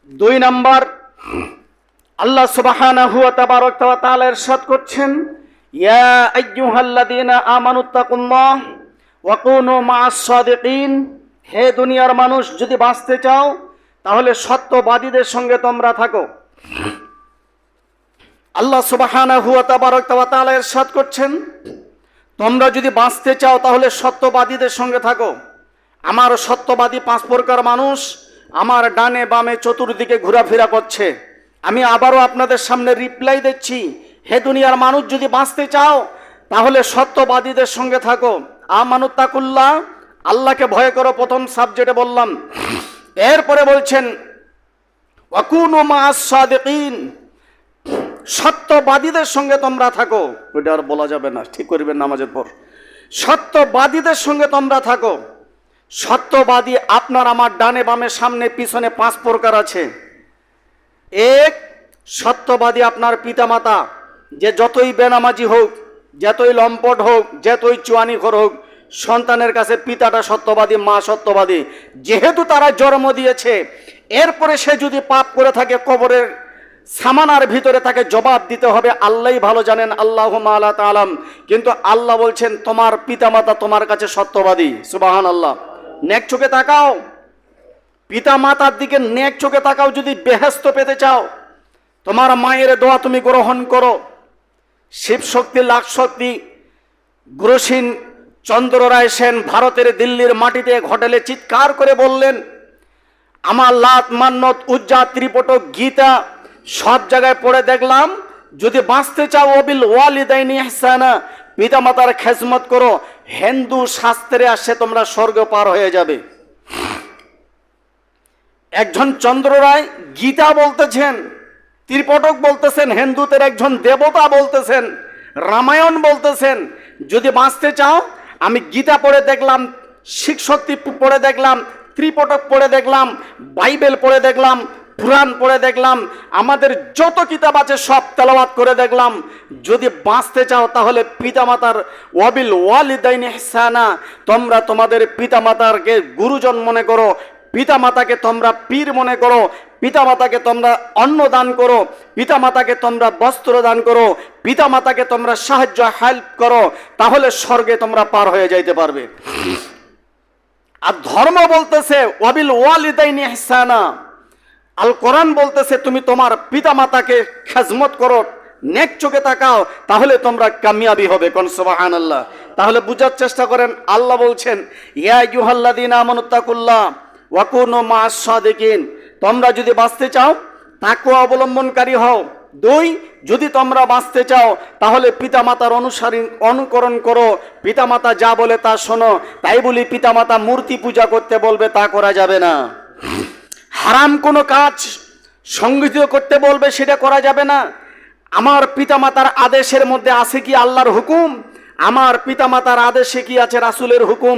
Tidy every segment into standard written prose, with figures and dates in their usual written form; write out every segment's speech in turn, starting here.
দুই নাম্বার, আল্লাহ সুবহানাহু ওয়া তাআলা ইরশাদ করছেন, ইয়া আইয়ুহাল্লাযীনা আমানুত্তাকুল্লাহ ওয়া কুনু মা'আস সাদিকিন। হে দুনিয়ার মানুষ, যদি বাঁচতে চাও তাহলে সত্যবাদীদের সঙ্গে তোমরা থাকো। আল্লাহ সুবহানাহু ওয়া তাআলা ইরশাদ করছেন, তোমরা যদি বাঁচতে চাও তাহলে সত্যবাদীদের সঙ্গে থাকো। আমার সত্যবাদী 5 প্রকার মানুষ আমার ডানে বামে চতুর্দিকে ঘোরাফেরা করছে। আমি আবারও আপনাদের সামনে রিপ্লাই দিচ্ছি, হে দুনিয়ার মানুষ, যদি বাঁচতে চাও তাহলে সত্যবাদীদের সঙ্গে থাকো। আমানুত্তাকুল্লাহ, আল্লাহকে ভয় করো, প্রথম সাবজেক্টে বললাম। এরপরে বলছেন ওয়াকুনু মা'আস সাদিকিন, সত্যবাদীদের সঙ্গে তোমরা থাকো। ওইটা আর বলা যাবে না, ঠিক করবেন নামাজের পর। সত্যবাদীদের সঙ্গে তোমরা থাকো। সত্যবাদী আপনার আমার ডানে বামে সামনে পিছনে 5 প্রকার আছে। এক, সত্যবাদী আপনার পিতামাতা, যে যতই বেনামাজি হোক, যতই লম্পট হোক, যতই চুয়ানিখোর হোক, সন্তানের কাছে পিতাটা সত্যবাদী, মা সত্যবাদী, যেহেতু তারা জন্ম দিয়েছে। এরপরে সে যদি পাপ করে থাকে, কবরের সামানার ভিতরে তাকে জবাব দিতে হবে, আল্লাহই ভালো জানেন, আল্লাহুম্মা লা তাআলাম। কিন্তু আল্লাহ বলছেন তোমার পিতামাতা তোমার কাছে সত্যবাদী। সুবহানাল্লাহ। নেক চোখে তাকাও, পিতা মাতার দিকে নেক চোখে তাকাও যদি বেহেশত পেতে চাও। তোমার মায়ের দোয়া তুমি গ্রহণ করো। শিব শক্তি, লাখ শক্তি, গুরুসিন চন্দ্র রায় সেন ভারতের দিল্লির মাটিতে হোটেলে চিৎকার করে বললেন, আমার লাত মান্নত উজ্জা ত্রিপটক গীতা সব জায়গায় পড়ে দেখলাম, যদি বাঁচতে চাও ওবিল ওয়ালিদাইনি ইহসানা, পিতা মাতার খেজমত করো। হিন্দু শাস্ত্রে আসে তোমরা স্বর্গ পার হয়ে যাবে। একজন চন্দ্র রায় গীতা বলতেছেন, ত্রিপটক বলতেছেন, হিন্দুদের একজন দেবতা বলতেছেন, রামায়ণ বলতেছেন। যদি বাঁচতে চাও, আমি গীতা পড়ে দেখলাম, শিখ শক্তি পড়ে দেখলাম, ত্রিপটক পড়ে দেখলাম, বাইবেল পড়ে দেখলাম, পুরাণ পড়ে দেখলাম, আমাদের যত কিতাব আছে সব তেলাওয়াত করে দেখলাম। যদি বাঁচতে চাও তাহলে পিতামাতার ওয়াবিল ওয়ালিদাইনি ইহসানা, তোমরা তোমাদের পিতামাতাকে গুরুজন মনে করো, পিতামাতাকে তোমরা পীর মনে করো, পিতামাতাকে তোমরা অন্ন দান করো, পিতামাতাকে তোমরা বস্ত্র দান করো, পিতামাতাকে তোমরা সাহায্য হেল্প করো, তাহলে স্বর্গে তোমরা পার হয়ে যাইতে পারবে। আর ধর্ম বলতেছে ওয়াবিল ওয়ালিদাইনি ইহসানা। আল কোরআন বলতেছে তুমি তোমার পিতামাতাকে খেজমত করো, নেক চোখে তাকাও, তাহলে তোমরা কামিয়াবি হবে। কোন সুবহানাল্লাহ। তাহলে বুঝার চেষ্টা করেন, আল্লাহ বলছেন ইয়া আইয়ুহাল্লাযীনা আমানুত্তাকুল্লাহ ওয়া কুনু মা'আস সাদিকিন। তোমরা যদি বাঁচতে চাও তাকওয়া অবলম্বনকারী হও। 2, যদি তোমরা বাঁচতে চাও তাহলে পিতামাতার অনুকরণ করো, পিতামাতা যা বলে তা শোনো। তাই বলি পিতামাতা মূর্তি পূজা করতে বলবে তা করা যাবে না। হারাম কোনো কাজ সংগঠিত করতে বলবে সেটা করা যাবে না। আমার পিতামাতার আদেশের মধ্যে আছে কি আল্লাহর হুকুম? আমার পিতামাতার আদেশে কি আছে রাসূলের হুকুম?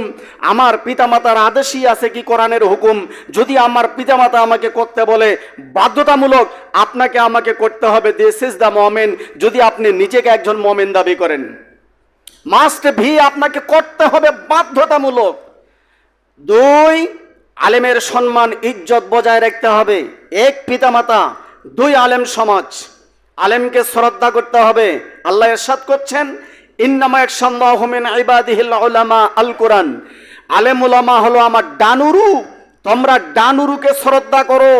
আমার পিতামাতার আদেশই আছে কি কোরআনের হুকুম? যদি আমার পিতামাতা আমাকে করতে বলে বাধ্যতামূলক আপনাকে আমাকে করতে হবে, দিস ইজ দ্য মুমিন। যদি আপনি নিজেকে একজন মুমিন দাবি করেন, মাস্ট ভি, আপনাকে করতে হবে বাধ্যতামূলক। 2, আলেমের সম্মান ইজ্জত বজায় রাখতে হবে। 1, পিতামাতা। 2, আলেম সমাজ। আলেমকে শ্রদ্ধা করতে হবে। আল্লাহ ইরশাদ করছেন ইন্নামা ইয়াখশাল্লাহু মিন ইবাদিহিল উলামা। আল কোরআন, আলেম উলামা হলো আমার ডানুরু। তোমরা ডানুরুকে শ্রদ্ধা করো,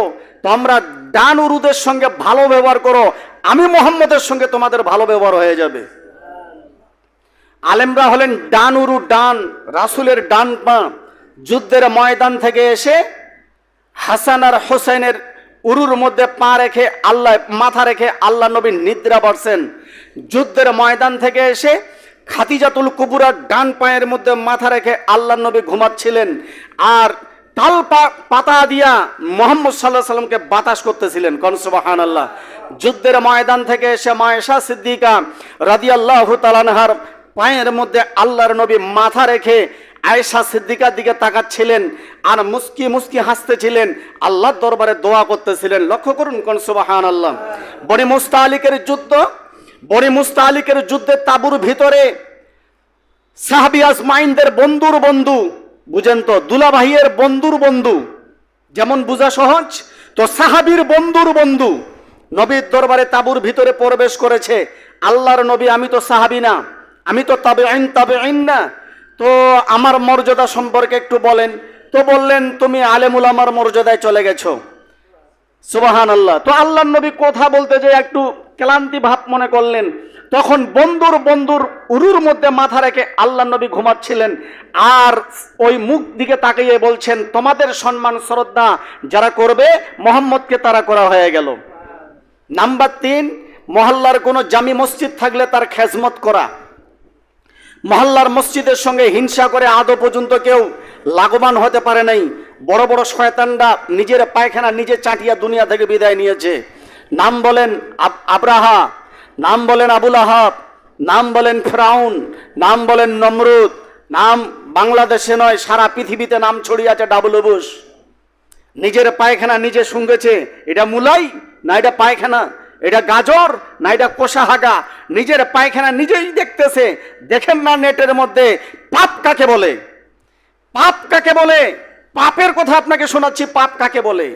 তোমরা ডানুরুদের সঙ্গে ভালো ব্যবহার করো, আমি মুহাম্মদের সঙ্গে তোমাদের ভালো ব্যবহার হয়ে যাবে। আলেমরা হলেন ডানুরু, ডান, রাসূলের ডান পা। যুদ্ধের ময়দান থেকে এসে হাসান আর হোসেনের উরুর মধ্যে পা রেখে মাথা রেখে আল্লাহ নবী নিদ্রা পড়ছেন। যুদ্ধের ময়দান থেকে এসে খাদিজাতুল কুবরার ডান পায়ের মধ্যে মাথা রেখে আল্লাহ নবী ঘুমাচ্ছিলেন, আর তাল পাতা দিয়া মুহাম্মদ সাল্লাল্লাহু আলাইহি সাল্লামকে বাতাস করতেছিলেন। কোন সুবহানাল্লাহ। যুদ্ধের ময়দান থেকে এসে মা আয়েশা সিদ্দিকা রাদিয়াল্লাহু তাআলা আনহার পায়ের মধ্যে আল্লাহর নবী মাথা রেখে আয়েশা সিদ্দিকার দিকে তাকাচ্ছিলেন আর মুস্কি মুস্কি হাসতেছিলেন, আল্লাহর দরবারে দোয়া করতেছিলেন। লক্ষ্য করুন, কোন সুবহানাল্লাহ। বনি মুস্তালিকের যুদ্ধে তাবুর ভিতরে সাহাবী আজমাইনদের বন্ধুর বন্ধু, বুঝেন তো, দুলাভাইয়ের বন্ধুর বন্ধু, যেমন বোঝা সহজ, তো তো সাহাবীর বন্ধুর বন্ধু নবীর দরবারে তাঁবুর ভিতরে প্রবেশ করেছে। আল্লাহর নবী, আমি তো সাহাবী না, আমি তো তাবেঈন না, তো আমার মর্যাদা সম্পর্কে একটু বলেন। তো বললেন, তুমি আলেমুল আমার মর্যাদায় চলে গেছো। সুবহানাল্লাহ। তো আল্লাহর নবী কথা বলতে যে একটু ক্লান্তি ভাব মনে করলেন, তখন বন্ধুর উরুর মধ্যে মাথা রেখে আল্লাহর নবী ঘুমাচ্ছিলেন, আর ওই মুখ দিকে তাকিয়ে বলছেন, তোমাদের সম্মান শ্রদ্ধা যারা করবে মোহাম্মদকে তারা করা হয়ে গেল। নাম্বার 3, মহল্লার কোনো জামি মসজিদ থাকলে তার খেজমত করা। মহল্লার মসজিদের সঙ্গে হিংসা করে আদৌ পর্যন্ত কেউ লাভবান হতে পারে নাই। বড় বড় শয়তানরা নিজের পায়খানা নিজে চাটিয়া দুনিয়া থেকে বিদায় নিয়েছে। নাম বলেন আব্রাহা, নাম বলেন আবুল আহাব, নাম বলেন ফিরাউন, নাম বলেন নমরুদ, নাম বাংলাদেশে নয় সারা পৃথিবীতে নাম ছড়িয়ে আছে ডাবল বুশ। নিজের পায়খানা নিজে শুঙ্গেছে, এটা মুলাই না এটা পায়খানা, এটা গাজর না এটা কোষা হাগা, নিজের পায়খানা নিজেই দেখতেছে। দেখেন না নেটের মধ্যে পাপ কাকে বলে, পাপ কাকে বলে, পাপের কথা আপনাকে শোনাচ্ছি, পাপ কাকে বলে।